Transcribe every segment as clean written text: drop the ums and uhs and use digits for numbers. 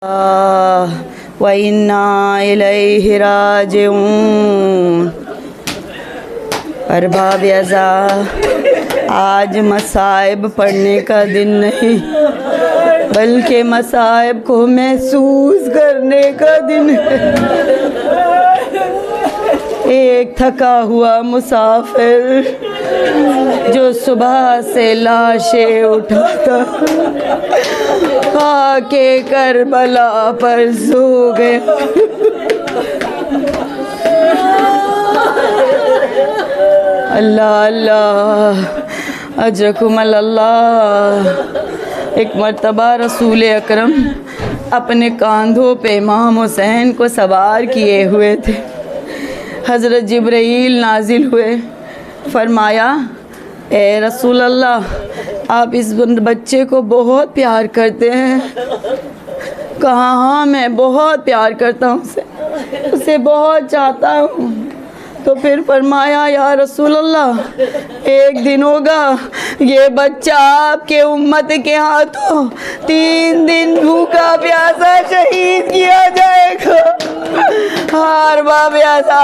व इन्ना इलैहि राजिऊन। अरबाब अज़ा, आज मसाइब पढ़ने का दिन नहीं बल्कि मसाइब को महसूस करने का दिन है। एक थका हुआ मुसाफिर जो सुबह से लाशें उठाता आके करबला पर सो गया। अल्लाह अल्लाह अजरकुम अल्लाह। एक मर्तबा रसूल अकरम अपने कांधों पे इमाम हुसैन को सवार किए हुए थे। हज़रत जिब्राईल नाजिल हुए, फरमाया ए रसूल अल्लाह, आप इस बच्चे को बहुत प्यार करते हैं। कहा हाँ, मैं बहुत प्यार करता हूँ उसे बहुत चाहता हूँ। तो फिर फरमाया या रसूल अल्लाह, एक दिन होगा ये बच्चा आपके उम्मत के हाथों 3 दिन भूखा प्यासा शहीद किया जाएगा। हार बाब्यासा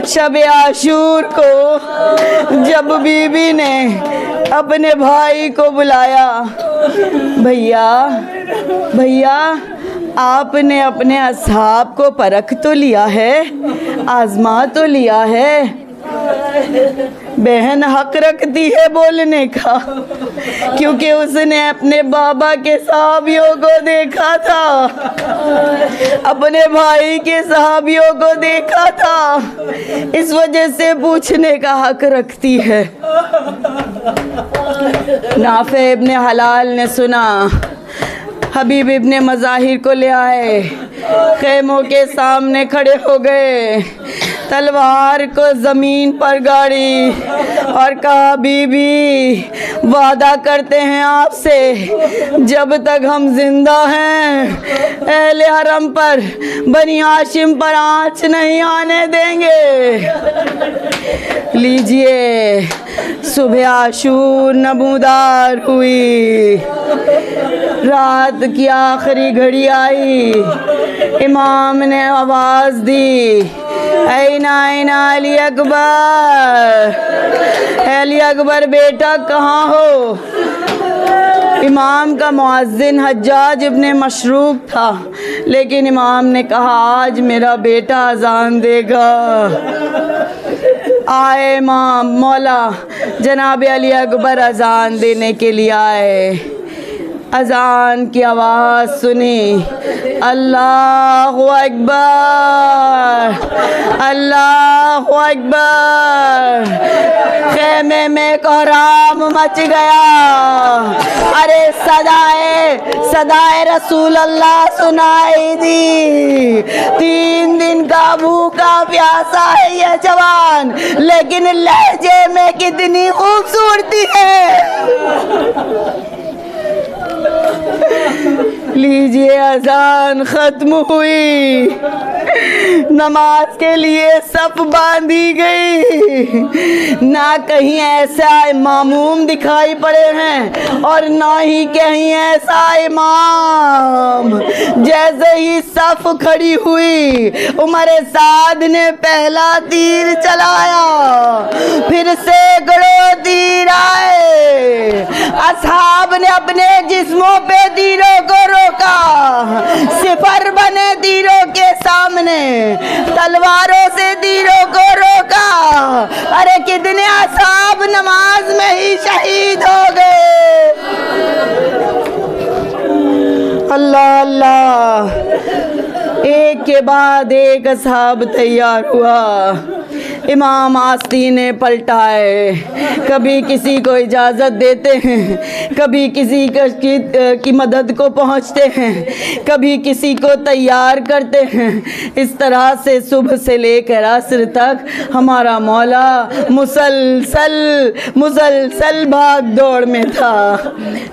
शब आशूर को जब बीबी ने अपने भाई को बुलाया, भैया भैया आपने अपने असहाब को परख तो लिया है, आजमा तो लिया है। बहन हक रखती है बोलने का, क्योंकि उसने अपने बाबा के सहाबियों को देखा था, अपने भाई के सहाबियों को देखा था, इस वजह से पूछने का हक रखती है। नाफे इब्ने हलाल ने सुना, हबीब इब्ने मज़ाहिर को ले आए, खेमों के सामने खड़े हो गए, तलवार को ज़मीन पर गाड़ी और कहा बीबी वादा करते हैं आपसे, जब तक हम जिंदा हैं अहले हरम पर बनी हाशिम पर आँच नहीं आने देंगे। लीजिए, सुबह आशूर नमूदार हुई, रात की आखिरी घड़ी आई, इमाम ने आवाज़ दी, ऐना ऐना अली अकबर, अली अकबर बेटा कहाँ हो। इमाम का मुअज्जिन हज्जाज इब्ने मशरूक था, लेकिन इमाम ने कहा आज मेरा बेटा अजान देगा। आए इमाम, मौला जनाब अली अकबर अजान देने के लिए आए। अजान की आवाज़ सुनी, अल्लाहु अकबर अल्लाहु अकबर। खेमे में कोहराम मच गया। अरे सदाए रसूल अल्लाह सुनाई दी। 3 दिन का भूखा प्यासा है ये जवान, लेकिन लहजे में कितनी खूबसूरती है। लीजिए, अजान खत्म हुई, नमाज के लिए सफ बांधी गई। ना कहीं ऐसा मामूम दिखाई पड़े हैं और ना ही कहीं ऐसा इमाम। जैसे ही सफ खड़ी हुई, उमर साद ने पहला तीर चलाया, फिर सैकड़ों तीर आए। असहाब ने अपने जिस्मों पे तीरों को रोका, सिफर बने तीरों के सामने, तलवारों से तीरों को रोका। अरे कितने असहाब नमाज में ही शहीद हो गए। अल्लाह अल्लाह, एक के बाद एक असहाब तैयार हुआ। इमाम आस्तीने पलटाए, कभी किसी को इजाज़त देते हैं, कभी किसी की मदद को पहुंचते हैं, कभी किसी को तैयार करते हैं। इस तरह से सुबह से लेकर असर तक हमारा मौला मुसलसल भाग दौड़ में था।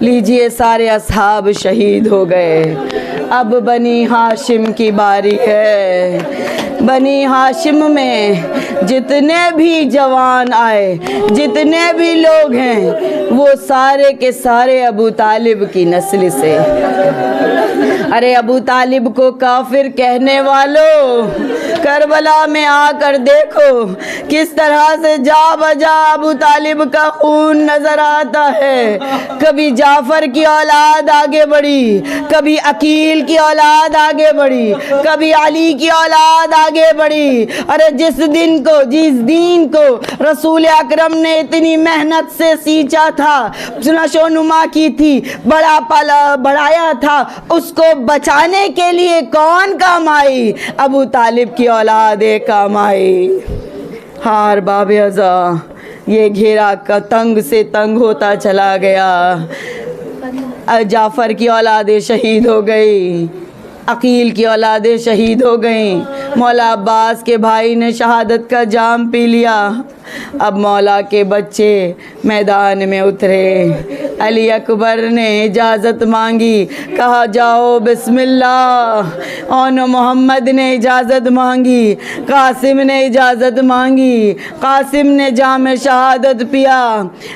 लीजिए, सारे असहाब शहीद हो गए। अब बनी हाशिम की बारी है। बनी हाशिम में जितने भी जवान आए, जितने भी लोग हैं, वो सारे के सारे अबू तालिब की नस्ल से। अरे अबू तालिब को काफिर कहने वालों, करबला में आकर देखो किस तरह से जा बजा अबू तालिब का खून नजर आता है। कभी जाफर की औलाद आगे बढ़ी, कभी अकील की औलाद आगे बढ़ी, कभी अली की औलाद आगे बढ़ी। अरे जिस दीन को रसूल अकरम ने इतनी मेहनत से सींचा था, नशोनुमा की थी, बढ़ाया था, उसको बचाने के लिए कौन काम आई? अबू तालिब की औलादे काम आई। हार बाब अज़ा ये घेरा का तंग से तंग होता चला गया। जाफ़र की औलादे शहीद हो गई, अकील की औलादे शहीद हो गई, मौला अब्बास के भाई ने शहादत का जाम पी लिया। अब मौला के बच्चे मैदान में उतरे। अली अकबर ने इजाज़त मांगी, कहा जाओ बिस्मिल्लाह। और मोहम्मद ने इजाज़त मांगी, कासिम ने इजाज़त मांगी, कासिम ने जाम शहादत पिया।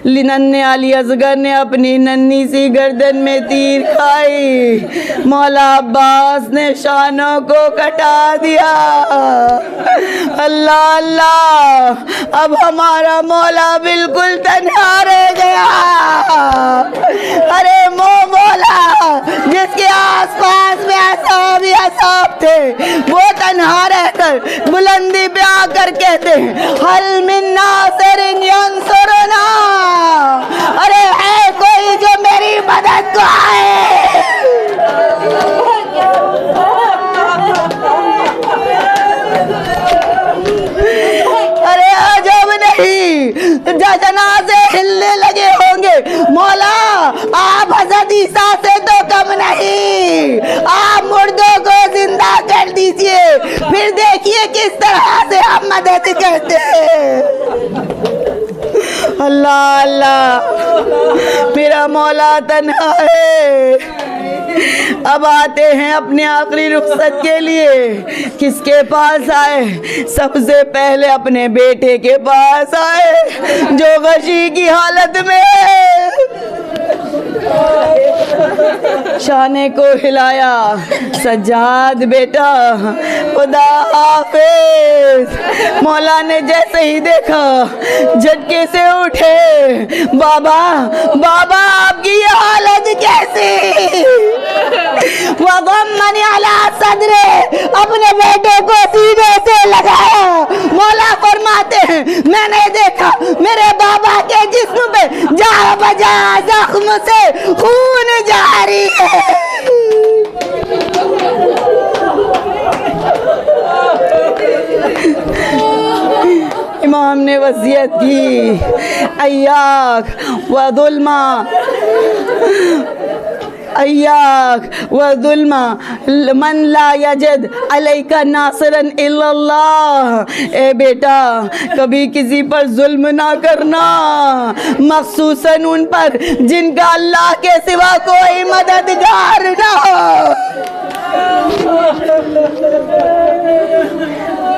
नन्हे अली असगर ने अपनी नन्ही सी गर्दन में तीर खाई। मौला अब्बास ने शानों को कटा दिया। अल्लाह अल्लाह, अब हमारा मौला बिल्कुल तन्हा रह गया। अरे मौला जिसके आसपास में असाब थे, वो तन्हा रहकर बुलंदी पे आकर कहते हैं हल मिन नासिरिन यंसुरना। अरे है कोई जो मेरी मदद को आए? अरे अजब नहीं, जनाजे हिलने लगे होंगे। मौला आप हज़रत ईसा से तो कम नहीं, आप मुर्दों को जिंदा कर दीजिए, फिर देखिए किस तरह से हम मदद करते हैं। अल्लाह अल्लाह, मेरा मौला तन्हा है। अब आते हैं अपने आखिरी रुखसत के लिए। किसके पास आए? सबसे पहले अपने बेटे के पास आए जो गशी की हालत में है। शाने को हिलाया, सज्जाद बेटा खुदा हाफिज। मौला ने जैसे ही देखा झटके से उठे। बाबा बाबा आपकी ये हालत कैसी? वग़म्मनी अला सदरे, अपने बेटे को सीने से लगाया। मौला फरमाते हैं मैंने देखा मेरे बाबा के जिस्म पे जा बजा जख्म से खून जारी है। इमाम ने वसीयत की, अय्याक व दुल्मा, अय्याक व दुल्मा मन ला यजद अलैका नासरन इल्लल्लाह। ए बेटा, कभी किसी पर जुल्म ना करना, मखसूसन उन पर जिनका अल्लाह के सिवा कोई मददगार ना हो।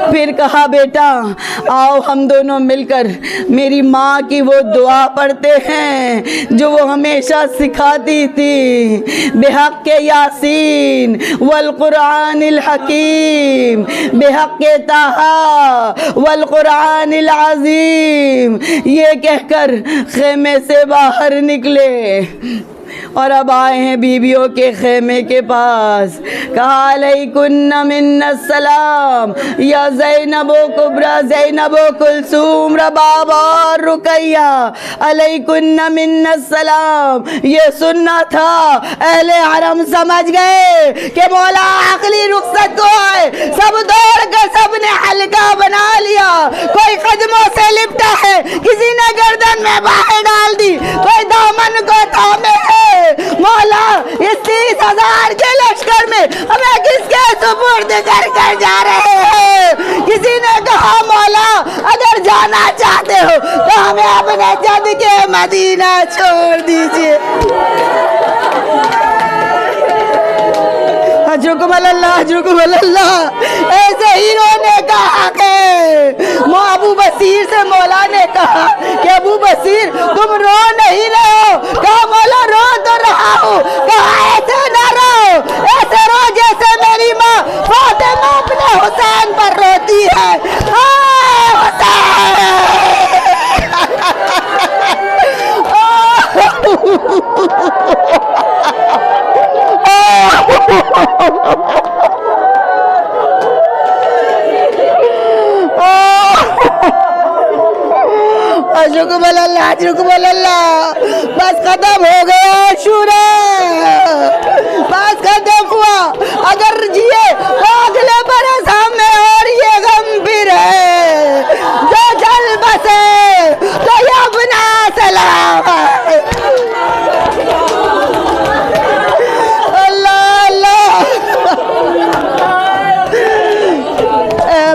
फिर कहा बेटा आओ हम दोनों मिलकर मेरी माँ की वो दुआ पढ़ते हैं जो वो हमेशा सिखाती थी। बेहक़ यासीन वल क़ुरआनिल हकीम, बेहक़ ताहा वल क़ुरआनिल अज़ीम, ये कहकर खेमे से बाहर निकले और अब आए हैं बीबियों के खेमे के पास। कहा अलैकुन्ना मिन्नस्सलाम या ज़ैनबो कुब्रा ज़ैनबो कुलसूम रबाब और रुकैया, अलैकुन्ना मिन्नस्सलाम। ये सुनना था, अहले हरम समझ गए कि मौला आखिरी रुखसत को आए। सब दौड़ कर सबने हल्का बना लिया। कोई कदमों से लिपटा है, किसी ने गर्दन में बाहें डाल दी, कोई दामन को थामे है। मौला इस 30,000 के लश्कर में हमें किसके सुपुर्द कर जा रहे हैं? किसी ने कहा मौला अगर जाना चाहते हो तो हमें अपने जद के मदीना छोड़ दीजिए। अजुकमल्लाह। ऐसे हीरो ने कहा कि अबू बसीर से मौला ने कहा कि अबू बसीर तुम रो नहीं रहे हो। कहा मौला रो तो रहा हूँ। कहा ऐसे ना रो, ऐसे रो जैसे मेरी माँ फातिमा अपने हुसैन पर रोती है। बस खत्म हो गया आशूरा, बस खत्म हुआ। अगर जिए तो अगले बरस हमें और ये गम फिर है। जो चल बसे तो ये अपना सलाम।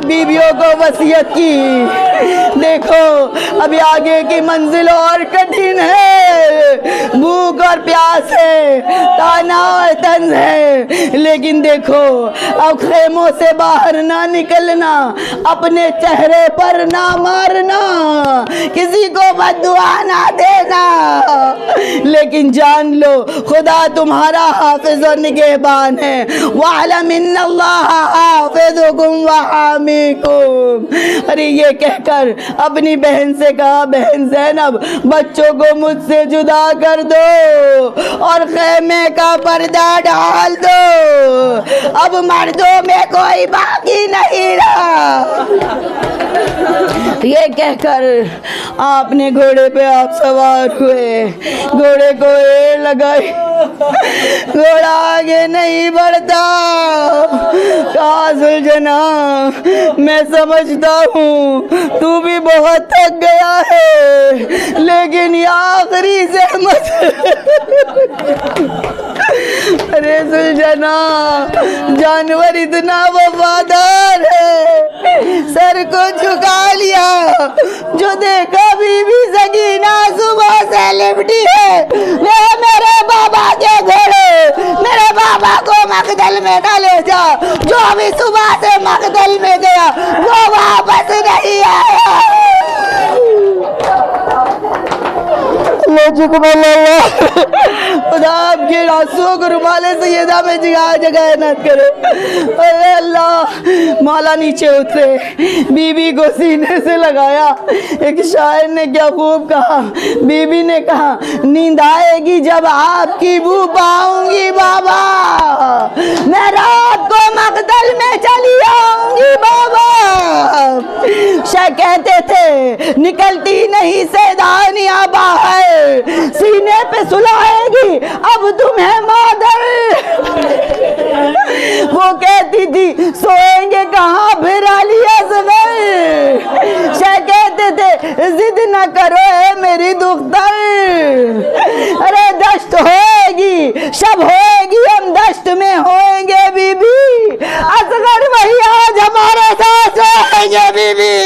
बीवियों को वसीयत की। देखो अभी आगे की मंजिल और कठिन है, भूख और प्यास है, ताना और तंज है। लेकिन देखो अब खेमों से बाहर ना निकलना, अपने चेहरे पर ना मारना, किसी को बद्दुआ ना देना। लेकिन जान लो खुदा तुम्हारा हाफिज और निगहबान है। वअलम इन्नल्लाह हाफिजुकुम व हामीकुम। अरे ये कहकर अपनी बहन से कहा, बहन ज़ैनब बच्चों को मुझसे जुदा कर दो और खेमे का पर्दा डाल दो, अब मर्दों में कोई बाकी नहीं रहा। ये कहकर आपने घोड़े पे आप सवार हुए, घोड़े को एड़ लगाई, घोड़ा आगे नहीं बढ़ता। कहा सुलझना मैं समझता हूँ तू भी बहुत थक गया है, लेकिन ये आखिरी ज़हमत। अरे सुलझना जानवर इतना वफादार है, सर को झुका लिया। जो देखा बीबी सकीना सुबह से लिपटी है, वे मेरे बाबा के घोड़े, मेरे बाबा को मकदल में डाले जा। जो अभी सुबह से मकदल में गया वो वापस नहीं आया। खुदा आपके आंसुओं को रुमाले से ये दामे जगह न करे। अरे अल्लाह। मौला नीचे उतरे, बीबी को सीने से लगाया। एक शायर ने क्या खूब कहा, बीबी ने कहा नींद आएगी जब आपकी बू पाऊंगी बाबा, मैं रात को मकदल में चली आऊंगी बाबा। शाह कहते थे निकलती नहीं सैदानियां बाहर, सीने पे सुलाएगी अब तुम्हें मादर। वो कहती थी सोएंगे कहाँ फिर अली असगर। शाह कहते थे जिद न करो है मेरी दुख्तर, अरे दश्त होएगी शब होएगी हम दश्त में होएंगे बीबी, असगर वही आज हमारे साथ रहेंगे बीबी।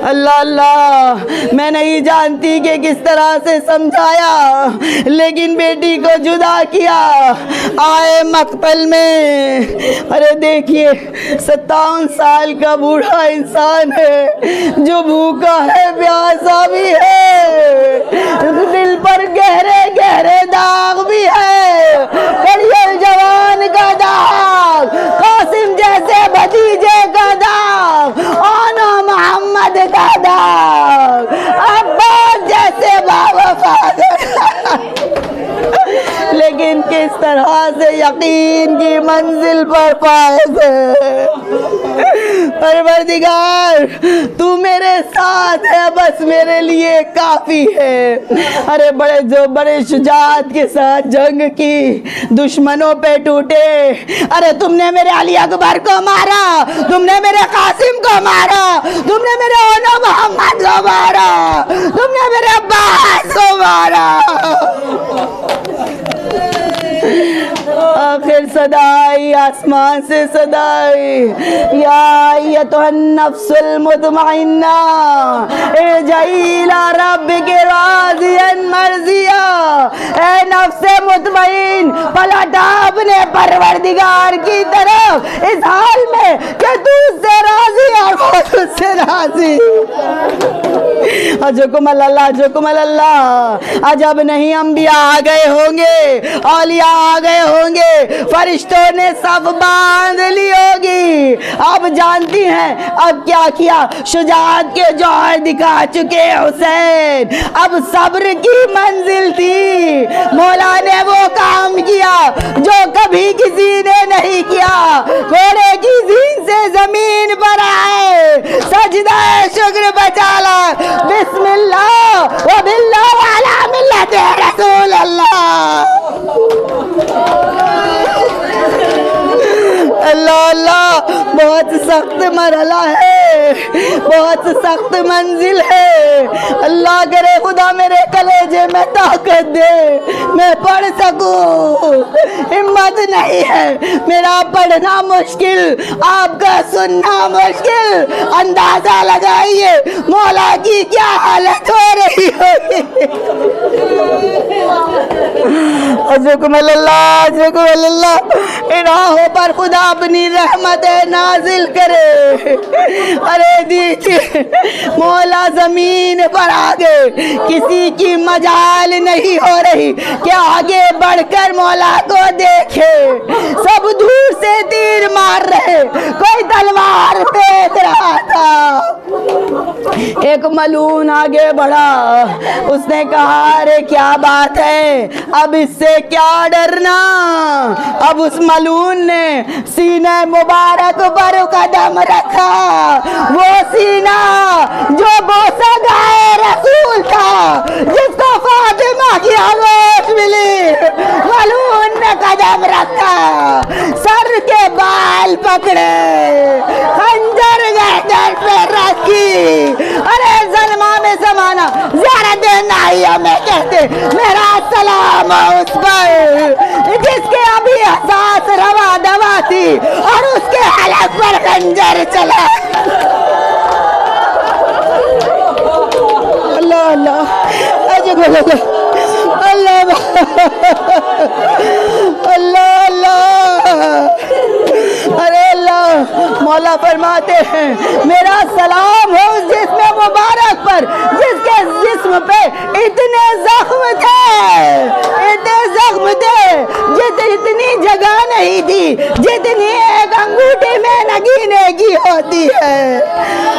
अल्लाह अल्लाह, मैं नहीं जानती कि किस तरह से समझाया, लेकिन बेटी को जुदा किया। आए मकतल में, अरे देखिए 57 साल का बूढ़ा इंसान है जो भूखा है प्यासा भी है, दिल पर गहरे गहरे दाग भी है, करियल जवान का दाग, कासिम जैसे भतीजे का दाग, आना मोहम्मद का दाग, अब्बास जैसे बाबा फादर। लेकिन किस तरह से यकीन की मंजिल पर फायज है। परवरदिगार तू मेरे साथ है, बस मेरे लिए काफी है। अरे बड़े शुजात के साथ जंग की, दुश्मनों पे टूटे। अरे तुमने मेरे अली अकबर को मारा, तुमने मेरे कासिम को मारा, तुमने मेरे ओना मोहम्मद को मारा, तुमने मेरे अब्बास को मारा। आखिर सदा आई आसमान से सदा आई, या अय्युहन नफ्सुल मुतमइन्ना इरजिई इला रब्बिकी राज़ियन मर्ज़िया। ए नफ्से मुतमइन, पलट अपने परवरदिगार की तरफ इस हाल में कि तू उससे राजी और वो तुझसे राजी। अजकुमल अल्लाह, अजकुमल अल्लाह। अजब नहीं अंबिया आ गए होंगे, औलिया आ गए होंगे, फरिश्तों ने सब बांध ली होगी। अब जानती हैं अब क्या किया, शुजाअत के जौहर दिखा चुके हुसैन। अब सब्र की मंजिल थी, मौला ने वो काम किया जो कभी किसी ने नहीं किया। घोड़े की जीन से जमीन पर आए, सजदा शुक्र बचाला, बिस्मिल्लाह व बिल्लाह वाला मिल्लत रसूल अल्लाह। अल्लाह अल्लाह, बहुत सख्त मरहला है, बहुत सख्त मंजिल है। अल्लाह करे खुदा मेरे कलेजे में ताकत दे, मैं पढ़ सकूं। हिम्मत नहीं है, मेरा पढ़ना मुश्किल, आपका सुनना मुश्किल। अंदाजा लगाइए मौला की क्या हालत हो रही होगी। अज़कुमल अल्लाह, अज़कुमल अल्लाह। इन आहों पर खुदा अपनी रहमत नाजिल करे। अरे दीजिए मौला जमीन पर आ गए, किसी की मजाल नहीं हो रही कि आगे बढ़कर मौला को देखे। सब दूर से तीर मार रहे, कोई तलवार फेंक रहा था। एक मलून आगे बढ़ा, उसने कहा अरे क्या बात है, अब इससे क्या डरना। अब उस मलून ने सीने मुबारक पर कदम रखा, वो सीना जो बोसा गाए रसूल था, जिसको फातिमा की आगोश मिली। मलून ने कदम रखा, सर के बाल पकड़े, खंजर गर्दन पे रखी। अरे सलमा में समाना ज़रा देना ही हमें कहते, मेरा सलाम उस पर जिसके अभी एहसास रवा दवा थी और उसके हलक पर खंजर चला। अल्लाह अल्लाह, अल्लाह अल्लाह अल्लाह। अरे अल्लाह, मौला फरमाते हैं मेरा सलाम हो उस जिस्म मुबारक पर जिसके जिस्म पे इतने जख्म थे, इतने जख्म थे जितनी जगह नहीं थी जितनी एक अंगूठी में नगीने की होती है।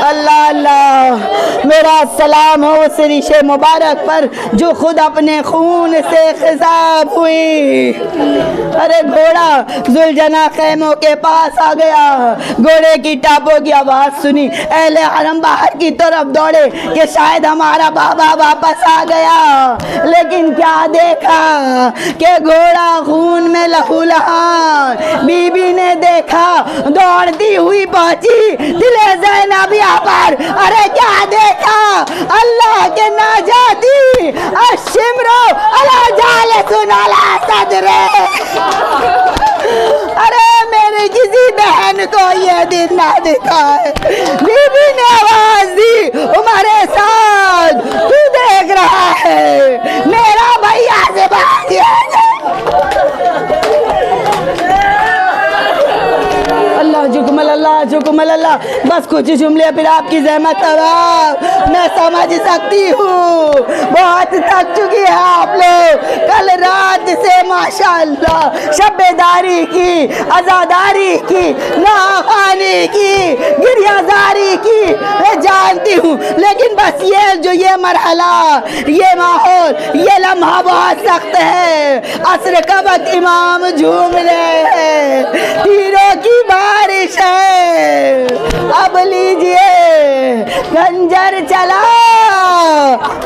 अल्लाह अल्लाह, मेरा सलाम हो उस रिशे मुबारक पर जो खुद अपने खून से खिसाब हुई। अरे घोड़ा जुलजना खैमों के पास आ गया, घोड़े की टापों की आवाज सुनी, अहले हरम बाहर की तरफ दौड़े कि शायद हमारा बाबा वापस आ गया। लेकिन क्या देखा कि घोड़ा खून में लहूलुहान। बीबी ने देखा, दौड़ती हुई पहुंची दिले ज़ैनबिया पर। अरे क्या देखा, अल्लाह के नाजाती अशिमरो अला जाले सुनाला सदरे। अरे मेरे किसी बहन को ये दिन ना दिखा है। बीबी ने आवाज दी, हमारे साथ तू देख रहा है मेरा भैया से बात किया। अल्लाह जुकमल अल्लाह, जुकमल अल्लाह। बस कुछ जुमले फिर आपकी ज़हमत तबाह मैं समझ सकती हूँ। बहुत थक चुकी है आप लोग, कल रात से माशाअल्लाह शब्बेदारी की, अज़ादारी की, नाखानी की, गिरियाजारी की, मैं जानती हूँ। लेकिन बस ये मरहला, ये माहौल, ये लम्हा बहुत सख्त है। असर का वक्त इमाम झूम रहे हैं, तीरों की बारिश है। अब लीजिए खंजर चला।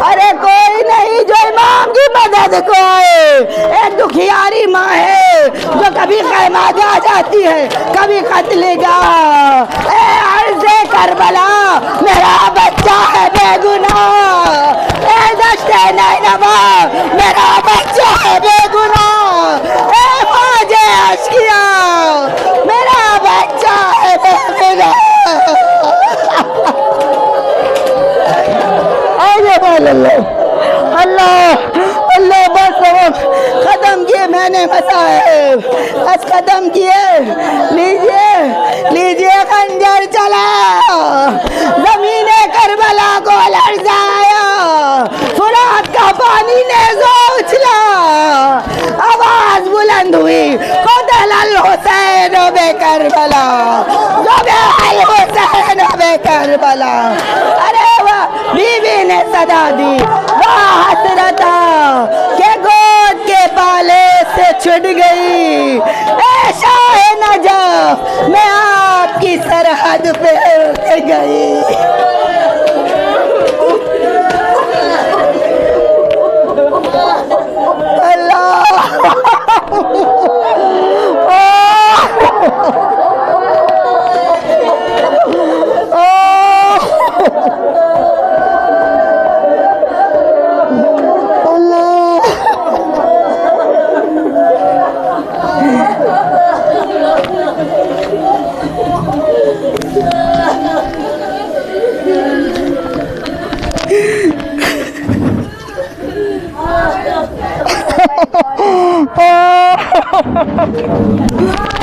अरे कोई नहीं जो इमाम की मदद को आए। एक दुखियारी माँ है जो कभी खैमात आ जाती है, कभी कत्लेगा। अर्ज़े करबला मेरा बच्चा है बेगुनाह, दश्ते नैनवा मेरा बच्चा है बेगुनाह। कदम किए, लीजिए लीजिए खंजर चला, जमीने करबला को लरजाया, फुरात का पानी ने उछला, आवाज बुलंद हुई खुदल अल हुसैन बे करबला, अल हुसैन बे करबला। अरे वाह, बीवी ने सदा दी, वाह हसरता के गोद के पाले से छुट गई, ए शाह नजफ मैं आपकी सरहद पे उतर गई।